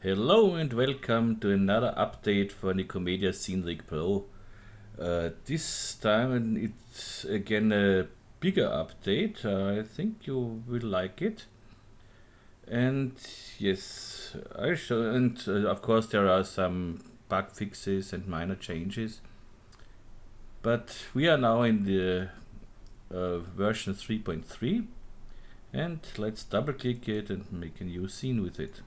Hello and welcome to another update for Nikomedias Scene Rig Pro. This time it's again a bigger update. I think you will like it. And yes, I show, and of course there are some bug fixes and minor changes. But we are now in the version 3.3, and let's double click it and make a new scene with it.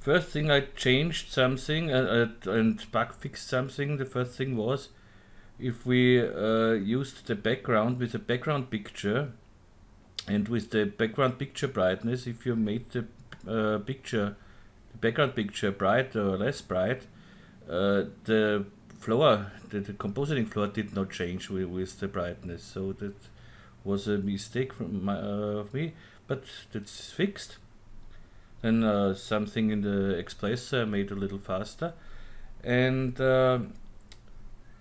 First thing, I changed something and bug fixed something. The first thing was if we used the background with a background picture, and with the background picture brightness, if you made the background picture bright or less bright, the floor, the compositing floor did not change with the brightness. So that was a mistake from of me, but that's fixed. Then something in the Expressor made a little faster, and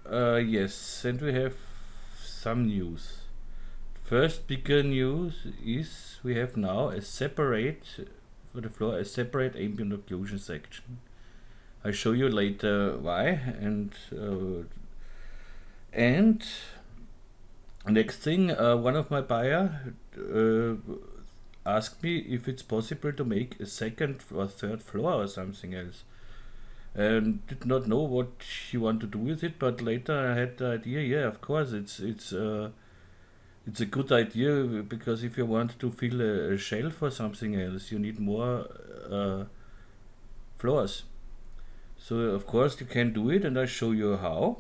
yes, and we have some news. First bigger news is we have now a separate, for the floor, a separate ambient occlusion section. I'll show you later why. And next thing, one of my buyer asked me if it's possible to make a second or third floor or something else, and did not know what you want to do with it, but later I had the idea, yeah, of course it's a good idea, because if you want to fill a shelf or something else, you need more floors. So of course you can do it, and I'll show you how.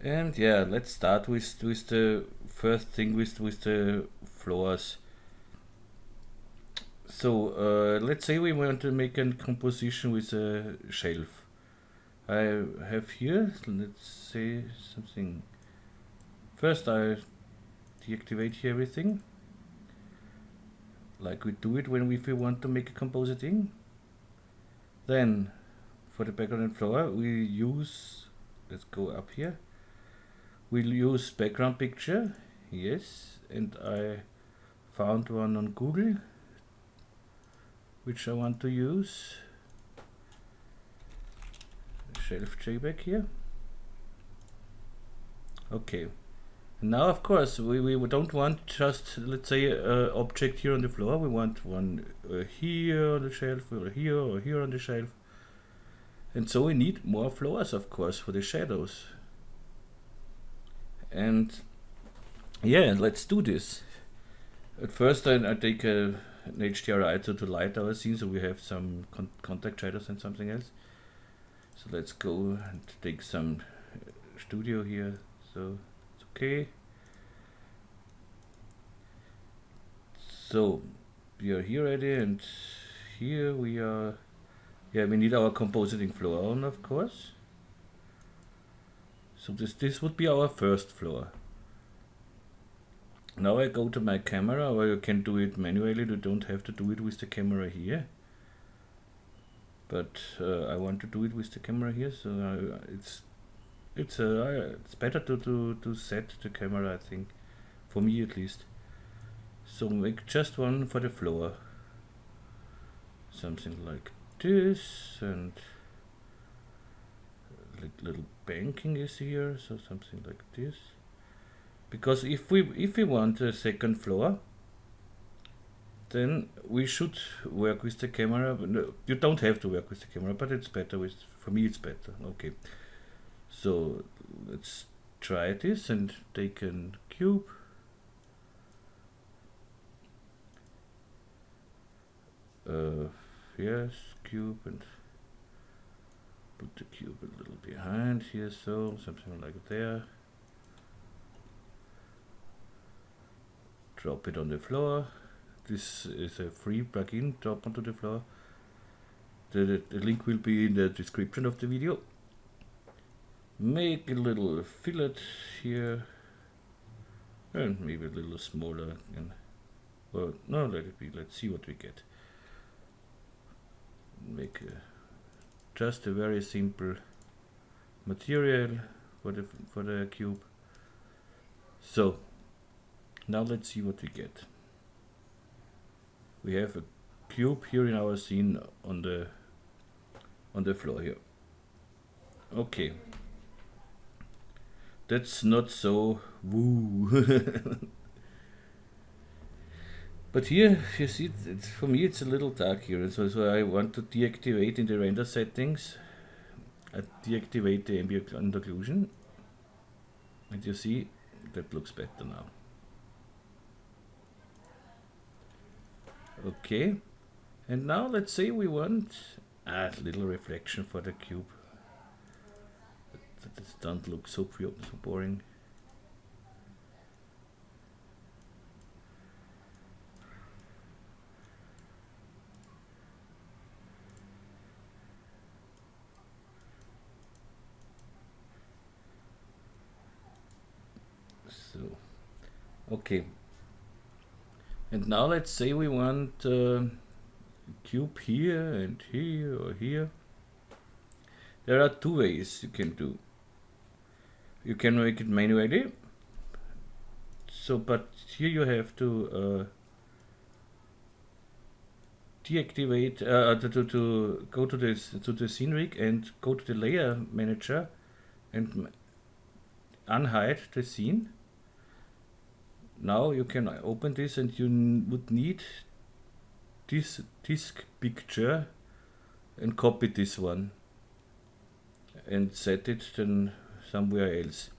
And yeah, let's start with the first thing, with the floors. So let's say we want to make a composition with a shelf. I have here, let's say something. First I deactivate here everything, like we do it when if we want to make a compositing. Then for the background and floor we use, let's go up here, we'll use background picture, yes, and I found one on Google which I want to use. Shelf JPEG here. Okay. Now of course we don't want just, let's say, an object here on the floor. We want one here on the shelf, or here on the shelf. And so we need more floors, of course, for the shadows. And yeah, let's do this. At first I take an HDRI to light our scene, so we have some contact shadows and something else. So let's go and take some studio here, so it's okay. So we are here already, and here we are. Yeah, we need our compositing floor on, of course. So this would be our first floor. Now I go to my camera, or you can do it manually, you don't have to do it with the camera here. But I want to do it with the camera here, so it's better to set the camera, I think, for me at least. So make just one for the floor, something like this, and like little banking is here, so something like this. Because if we want a second floor, then we should work with the camera. No, you don't have to work with the camera, but it's better for me it's better. Okay, so let's try this and take a cube. Yes, cube, and put the cube a little behind here, so something like there. Drop it on the floor. This is a free plugin, drop onto the floor. The link will be in the description of the video. Make a little fillet here, and maybe a little smaller again. Or no, let it be. Let's see what we get. Make just a very simple material for the cube. So now let's see what we get. We have a cube here in our scene on the floor here. Okay, that's not so woo. But here you see, for me it's a little dark here, so I want to deactivate in the render settings. I deactivate the ambient occlusion, and you see that looks better now. Okay, and now let's say we want a little reflection for the cube. That doesn't look so boring. So, okay. And now let's say we want cube here and here or here. There are two ways you can do. You can make it manually. So, but here you have to deactivate to go to the scene rig and go to the layer manager and unhide the scene. Now you can open this, and you would need this disk picture and copy this one and set it then somewhere else.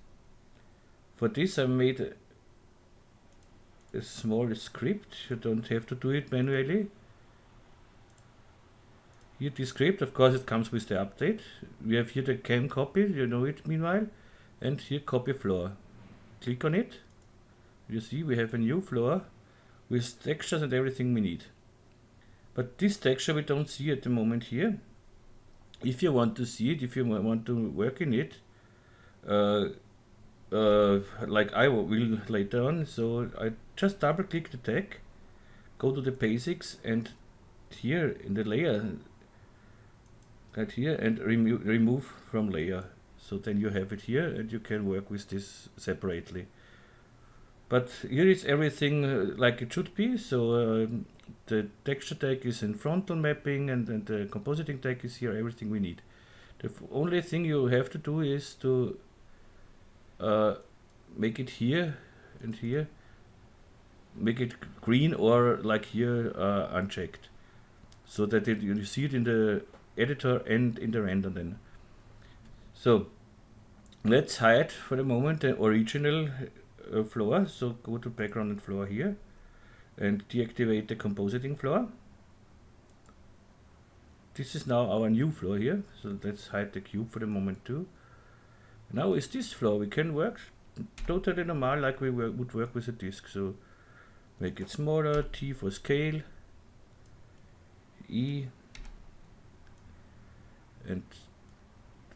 For this I made a small script. You don't have to do it manually. Here this script, of course it comes with the update. We have here the cam copy, you know it meanwhile, and here copy floor. Click on it. You see we have a new floor with textures and everything we need. But this texture we don't see at the moment here. If you want to see it, if you want to work in it, like I will later on, so I just double click the tag, go to the basics, and here in the layer, right here, and remove from layer. So then you have it here and you can work with this separately. But here is everything like it should be. So the texture tag is in frontal mapping, and the compositing tag is here, everything we need. The only thing you have to do is to make it here and here, make it green, or like here unchecked, so that you see it in the editor and in the render then. So let's hide for the moment the original floor. So go to background and floor here and deactivate the compositing floor. This is now our new floor here, so let's hide the cube for the moment too. Now is this floor, we can work totally normal like we would work with a disk. So make it smaller, T for scale, E, and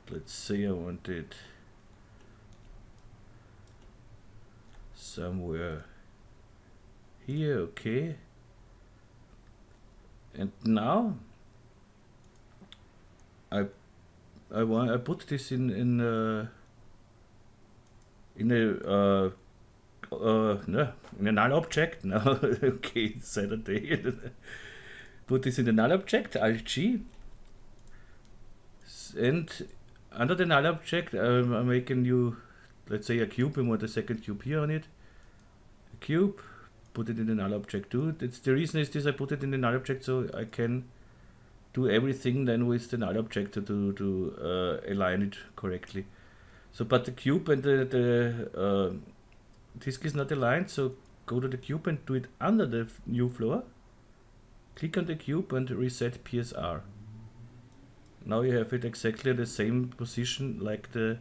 let's say I want it somewhere here, okay. And now I put this in a null object now. Okay, it's Saturday. Put this in the null object, Alt G, and under the null object I make a new, let's say a cube. We want a second cube here on it. A cube, put it in the null object too. That's the reason is this, I put it in the null object so I can do everything then with the null object to align it correctly. So, but the cube and the disk is not aligned, so go to the cube and do it under the new floor. Click on the cube and reset PSR. Now you have it exactly the same position like the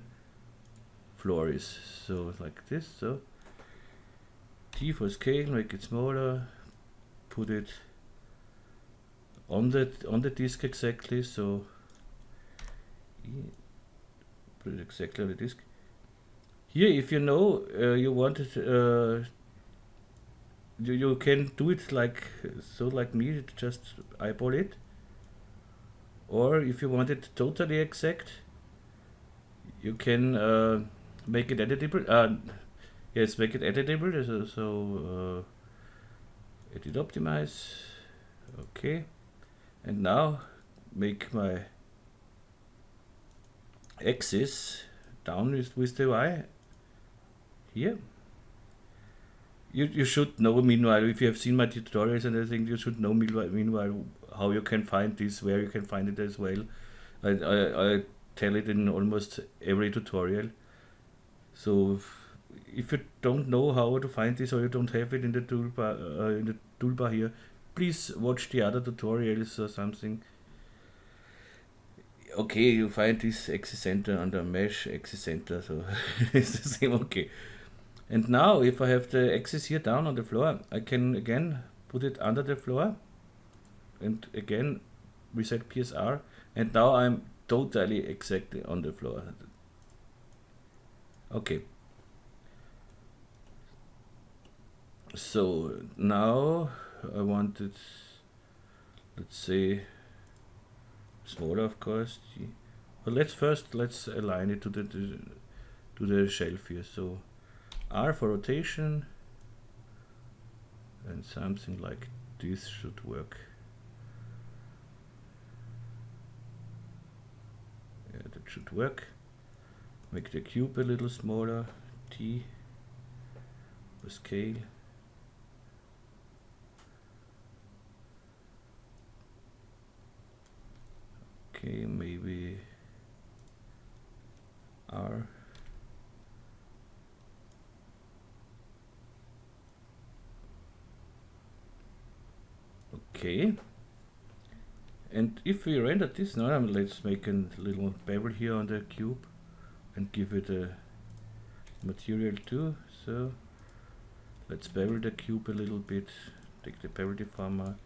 floor is. So like this. So T for scale, make it smaller, put it on the disk exactly. So put it exactly on the disk. Here, if you know you want it, you can do it like so, like me, just eyeball it. Or if you want it totally exact, you can make it editable. Yes, make it editable. So edit optimize. Okay, and now make my axis down with the Y here. You should know, meanwhile, if you have seen my tutorials and everything, you should know meanwhile how you can find this, where you can find it as well. I tell it in almost every tutorial. So if you don't know how to find this, or you don't have it in the toolbar here, please watch the other tutorials or something. Okay, you find this axis center under mesh axis center, so it's the same. Okay, and now if I have the axis here down on the floor, I can again put it under the floor and again reset PSR, and now I'm totally exactly on the floor. Okay, so now I want it, let's say, smaller, of course. Well, let's align it to the shelf here. So R for rotation, and something like this should work. Yeah, that should work. Make the cube a little smaller. T for scale. Okay, maybe R. Okay. And if we render this now, let's make a little bevel here on the cube and give it a material too. So let's bevel the cube a little bit. Take the bevel deformer,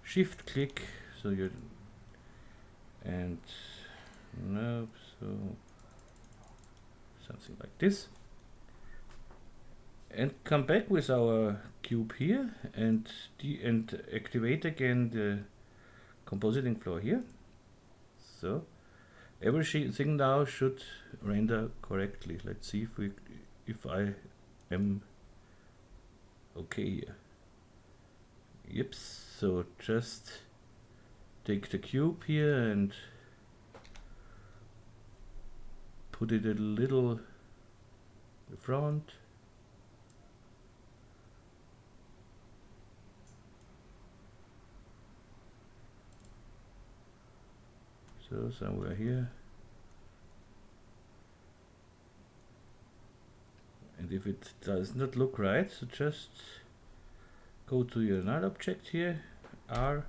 shift click, so you and nope, so something like this, and come back with our cube here and activate again the compositing floor here. So everything now should render correctly. Let's see if I am okay here. Yep, so just take the cube here and put it a little in the front. So somewhere here. And if it does not look right, so just go to your null object here, R,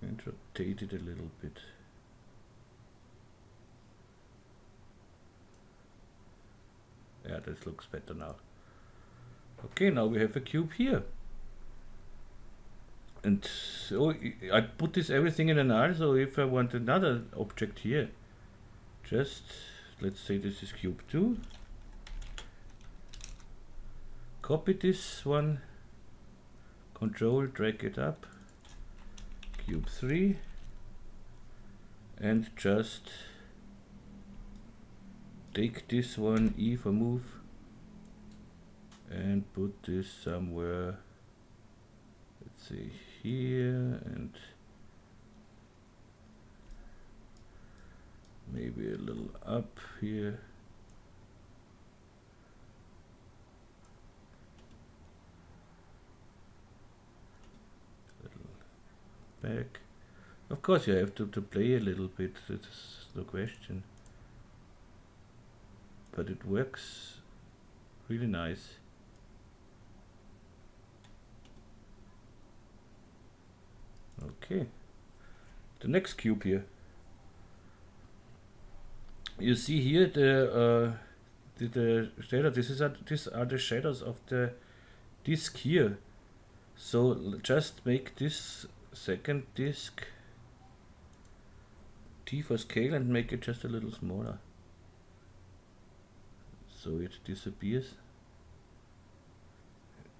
and rotate it a little bit. Yeah, this looks better now. Okay, now we have a cube here. And so I put this everything in a null, so if I want another object here, just let's say this is cube 2. Copy this one, control, drag it up, cube 3, and just take this one, E for move, and put this somewhere, let's say here, and maybe a little up here. Back. Of course you have to play a little bit, that's no question. But it works really nice. Okay. The next cube here. You see here the shadow. These are the shadows of the disk here. So just make this second disk T for scale and make it just a little smaller, so it disappears.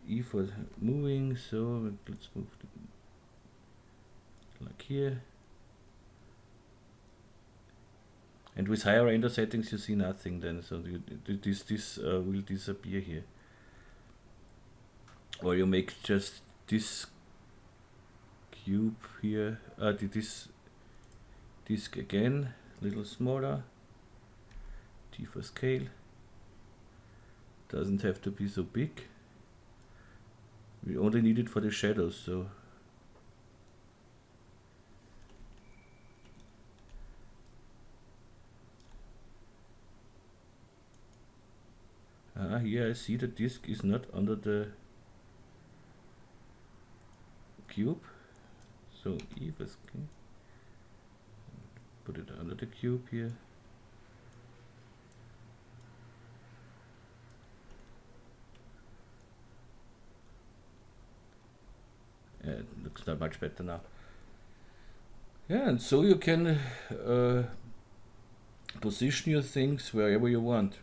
E for moving, so let's move like here. And with higher render settings you see nothing then, so this will disappear here. Or you make just this cube here, this disk again, little smaller, T for scale, doesn't have to be so big, we only need it for the shadows, so here I see the disk is not under the cube, so E for scale, put it under the cube here. It looks not much better now. Yeah, and so you can position your things wherever you want.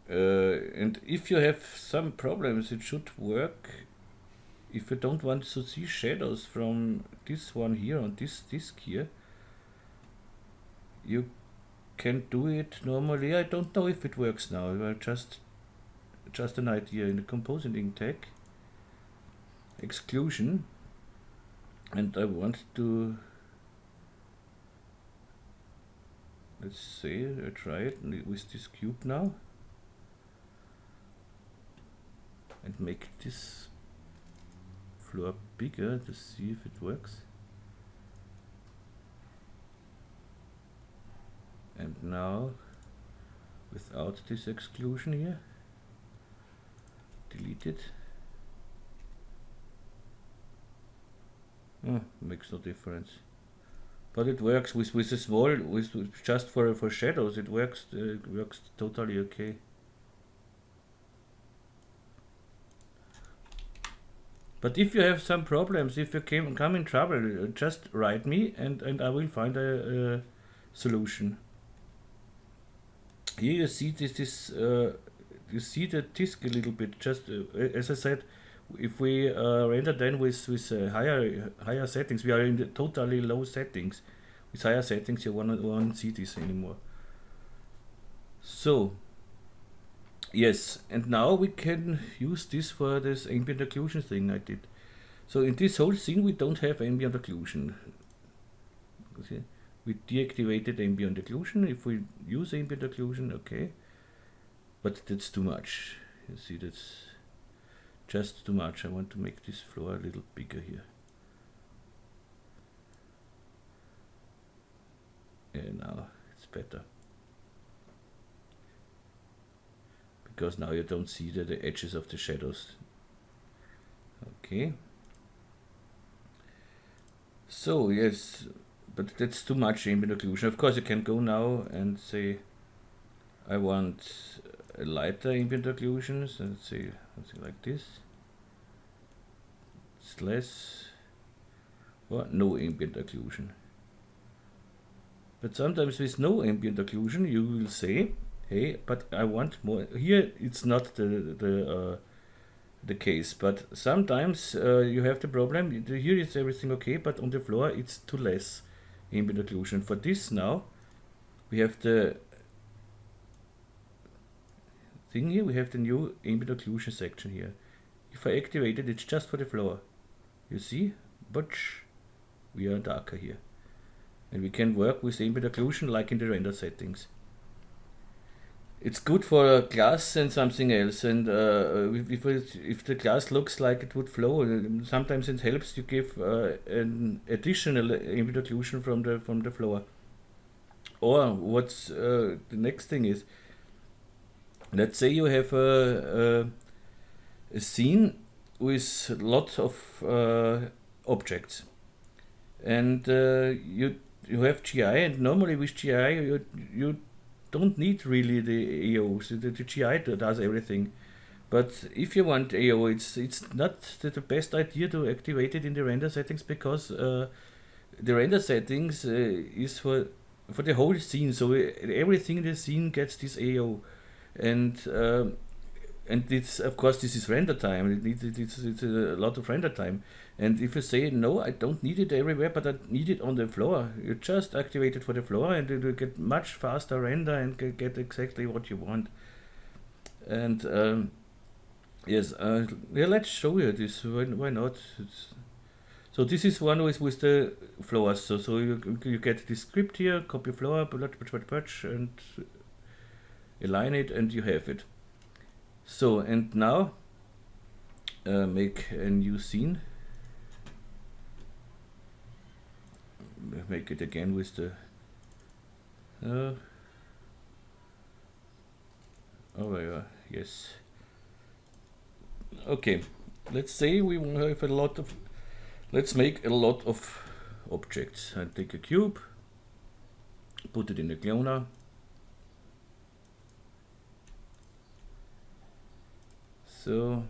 And if you have some problems, it should work. If you don't want to see shadows from this one here on this disk here, you can do it normally. I don't know if it works now. Just an idea. In the compositing tag, exclusion, and I want to, let's say I try it with this cube now and make this floor bigger to see if it works. And now without this exclusion here, delete it. Makes no difference, but it works with a small, with just for shadows. It works totally okay. But if you have some problems, if you come in trouble, just write me and I will find a solution. Here you see you see the disk a little bit. Just as I said, if we render then with higher settings, we are in the totally low settings. With higher settings, you won't see this anymore. So yes, and now we can use this for this ambient occlusion thing I did. So in this whole scene we don't have ambient occlusion. See? We deactivated ambient occlusion. If we use ambient occlusion, okay, but that's too much. You see, that's just too much. I want to make this floor a little bigger here. Yeah, now it's better. Because now you don't see the edges of the shadows. Okay. So yes, but that's too much ambient occlusion. Of course you can go now and say I want a lighter ambient occlusion, so let's say something like this. It's less, or no ambient occlusion. But sometimes with no ambient occlusion you will say, hey, but I want more. Here it's not the case, but sometimes you have the problem. Here it's everything okay, but on the floor it's too less ambient occlusion. For this now, we have the thing here. We have the new ambient occlusion section here. If I activate it, it's just for the floor. You see, but we are darker here, and we can work with ambient occlusion like in the render settings. It's good for glass and something else, and if the glass looks like it would flow, sometimes it helps you give an additional ambient occlusion from the floor. Or what's the next thing is, let's say you have a scene with lots of objects, and you have GI, and normally with GI you don't need really the AO, so the GI does everything. But if you want AO, it's not the best idea to activate it in the render settings, because the render settings is for the whole scene, so everything in the scene gets this AO, and it's, of course, this is render time. It's a lot of render time. And if you say no, I don't need it everywhere, but I need it on the floor, you just activate it for the floor, and it will get much faster render and get exactly what you want. And Yes, yeah, let's show you this. Why not? So this is one with the floors. So you get this script here, copy floor, and align it, and you have it. So, and now make a new scene. Make it again with the oh yeah, yes. Okay, let's say we want to have a lot of, let's make a lot of objects. I take a cube, put it in a cloner, so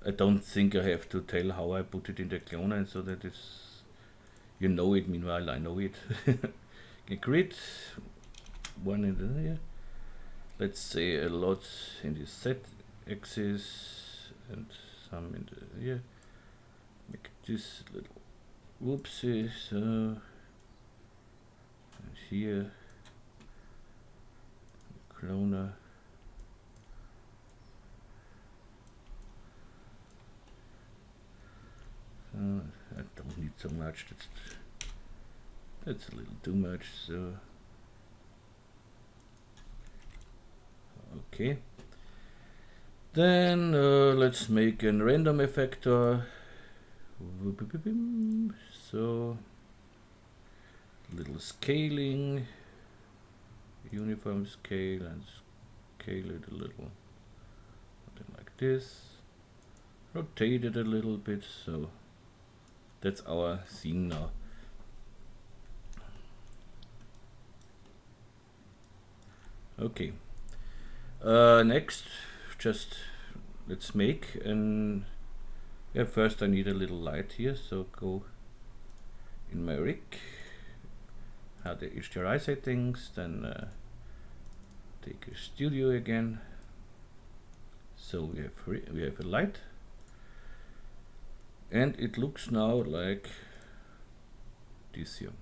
I don't think I have to tell how I put it in the cloner, so that it's, you know it, meanwhile I know it. Okay, grid, one in the here. Let's say a lot in the Z axis and some in the here. Make this little whoopsies, and here cloner. I don't need so much. That's a little too much. So okay. Then let's make a random effector. So little scaling, uniform scale, and scale it a little, something like this. Rotate it a little bit. So that's our scene now. Okay. Next, just let's make an. Yeah, first I need a little light here, so go in my rig, add the HDRI settings, then take a studio again. So we have a light, and it looks now like this here.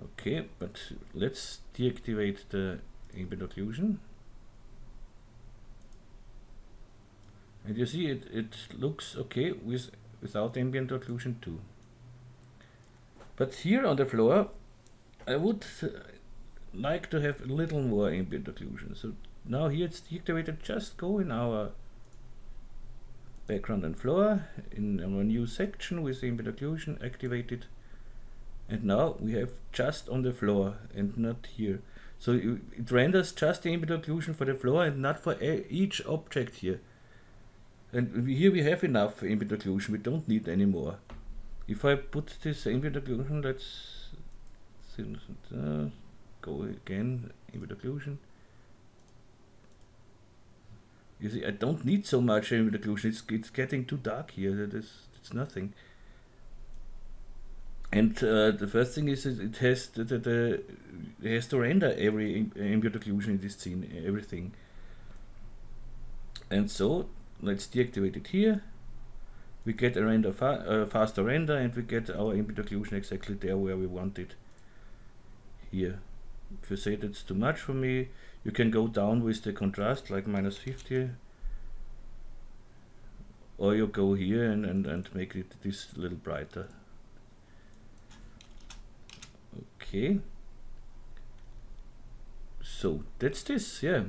Okay, but let's deactivate the ambient occlusion. And you see it looks okay without ambient occlusion too. But here on the floor, I would like to have a little more ambient occlusion. So now here it's deactivated. Just go in our background and floor in our new section with ambient occlusion, activate it. And now we have just on the floor and not here. So it renders just the ambient occlusion for the floor and not for each object here. And here we have enough ambient occlusion, we don't need any more. If I put this ambient occlusion, let's go again, ambient occlusion. You see, I don't need so much ambient occlusion, it's getting too dark here, it's nothing. And the first thing is it has it has to render every ambient occlusion in this scene, everything. And so let's deactivate it here. We get a render faster render, and we get our ambient occlusion exactly there where we want it. Here. If you say that's too much for me, you can go down with the contrast like -50, or you go here and make it this little brighter. Okay. So that's this, yeah.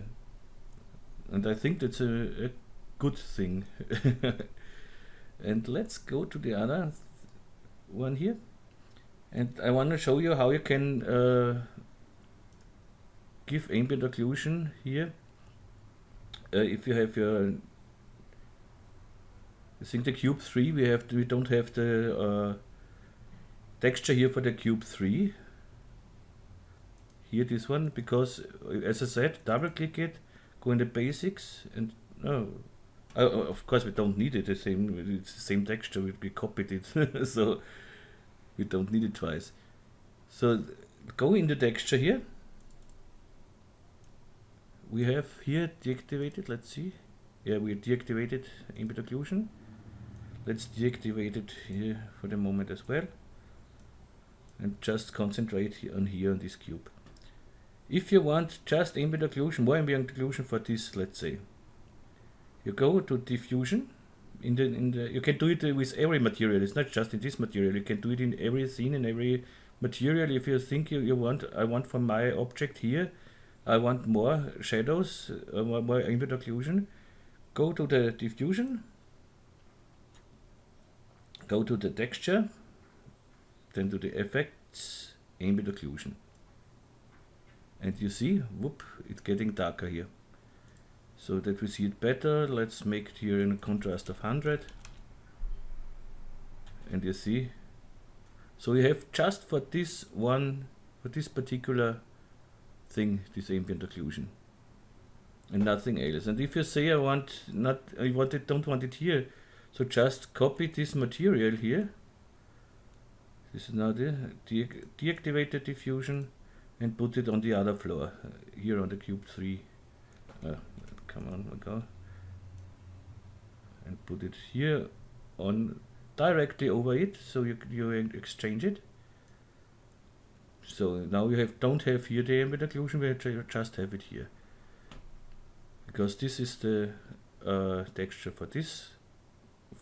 And I think that's a good thing. And let's go to the other one here. And I want to show you how you can give ambient occlusion here. If you have your, I think the cube 3, we don't have the texture here for the cube 3. Here this one, because as I said, double click it, go in the basics, and of course we don't need it, it's the same texture, we copied it, so we don't need it twice. So go in the texture here. We have here deactivated, let's see. Yeah, we deactivated ambient occlusion. Let's deactivate it here for the moment as well. And just concentrate on this cube. If you want just ambient occlusion, more ambient occlusion for this, let's say, You go to diffusion. You can do it with every material. It's not just in this material. You can do it in every scene, in every material. If you think you want, I want for my object here, I want more shadows, more ambient occlusion. Go to the diffusion. Go to the texture. Then to the effects, ambient occlusion. And you see, whoop, it's getting darker here. So that we see it better, let's make it here in a contrast of 100. And you see, so you have just for this one, for this particular thing, this ambient occlusion. And nothing else. And if you say I don't want it here, so just copy this material here. This is now the deactivate the diffusion and put it on the other floor, here on the cube 3. Come on, go. And put it here on directly over it, so you exchange it. So now you don't have here the ambient occlusion, we just have it here. Because this is the texture for this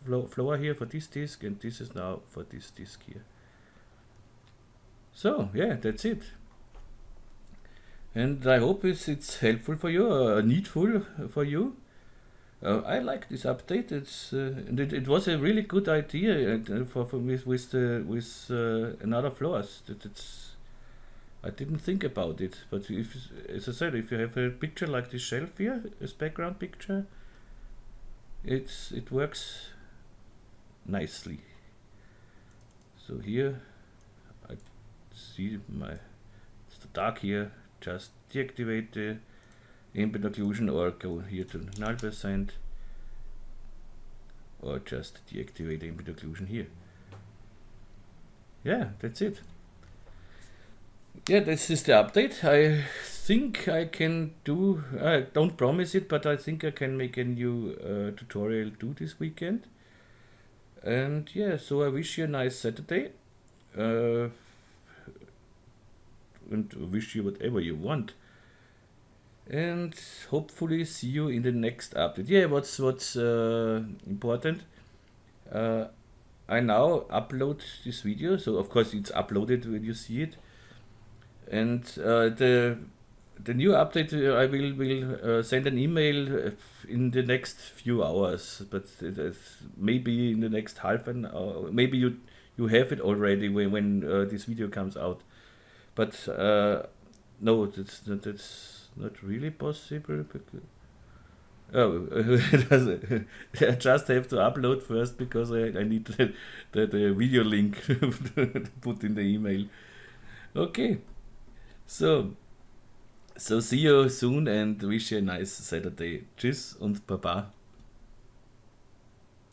floor here, for this disc, and this is now for this disc here. So yeah, that's it. And I hope it's helpful for you, needful for you. I like this update. It was a really good idea with another floors. I didn't think about it, but as I said, if you have a picture like this shelf here, as background picture, it works nicely. So here I see it's the dark here. Just deactivate the ambient occlusion or go here to 0%, or just deactivate ambient occlusion here. Yeah, that's it. Yeah, this is the update. I think I can do, I don't promise it, but I think I can make a new tutorial do this weekend. And yeah, so I wish you a nice Saturday. And wish you whatever you want, and hopefully see you in the next update. Yeah, what's important, I now upload this video, so of course it's uploaded when you see it, and the new update I will send an email in the next few hours, but maybe in the next half an hour, maybe you have it already when this video comes out. But no, that's not really possible. Oh, I just have to upload first because I need the video link to put in the email. Okay, so see you soon and wish you a nice Saturday. Tschüss und Baba.